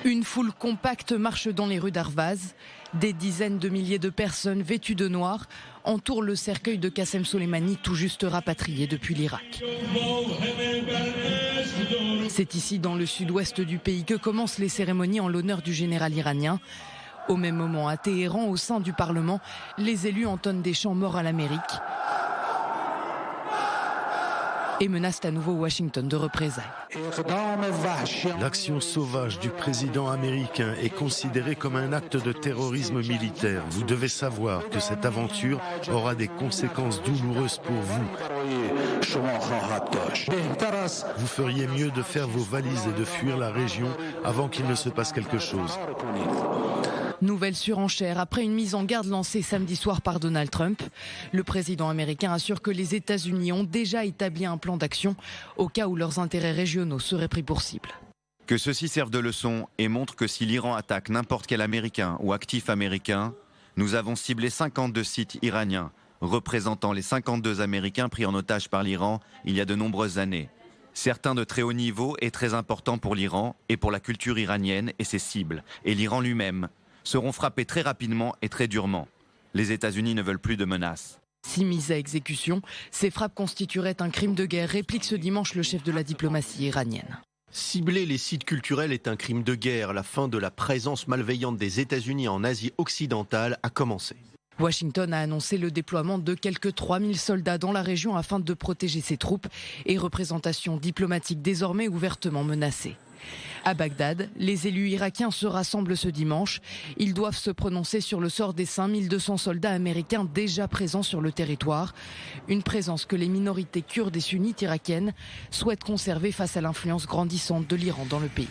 Une foule compacte marche dans les rues d'Arvaz. Des dizaines de milliers de personnes vêtues de noir entourent le cercueil de Qassem Soleimani, tout juste rapatrié depuis l'Irak. C'est ici, dans le sud-ouest du pays, que commencent les cérémonies en l'honneur du général iranien. Au même moment, à Téhéran, au sein du Parlement, les élus entonnent des chants morts à l'Amérique et menacent à nouveau Washington de représailles. L'action sauvage du président américain est considérée comme un acte de terrorisme militaire. Vous devez savoir que cette aventure aura des conséquences douloureuses pour vous. Vous feriez mieux de faire vos valises et de fuir la région avant qu'il ne se passe quelque chose. Nouvelle surenchère après une mise en garde lancée samedi soir par Donald Trump. Le président américain assure que les États-Unis ont déjà établi un plan d'action au cas où leurs intérêts régionaux seraient pris pour cible. Que ceci serve de leçon et montre que si l'Iran attaque n'importe quel Américain ou actif américain, nous avons ciblé 52 sites iraniens, représentant les 52 Américains pris en otage par l'Iran il y a de nombreuses années. Certains de très haut niveau et très importants pour l'Iran et pour la culture iranienne et ses cibles, et l'Iran lui-même, seront frappés très rapidement et très durement. Les États-Unis ne veulent plus de menaces. Si mises à exécution, ces frappes constitueraient un crime de guerre, réplique ce dimanche le chef de la diplomatie iranienne. Cibler les sites culturels est un crime de guerre. La fin de la présence malveillante des États-Unis en Asie occidentale a commencé. Washington a annoncé le déploiement de quelques 3000 soldats dans la région afin de protéger ses troupes et représentations diplomatiques désormais ouvertement menacées. À Bagdad, les élus irakiens se rassemblent ce dimanche. Ils doivent se prononcer sur le sort des 5200 soldats américains déjà présents sur le territoire. Une présence que les minorités kurdes et sunnites irakiennes souhaitent conserver face à l'influence grandissante de l'Iran dans le pays.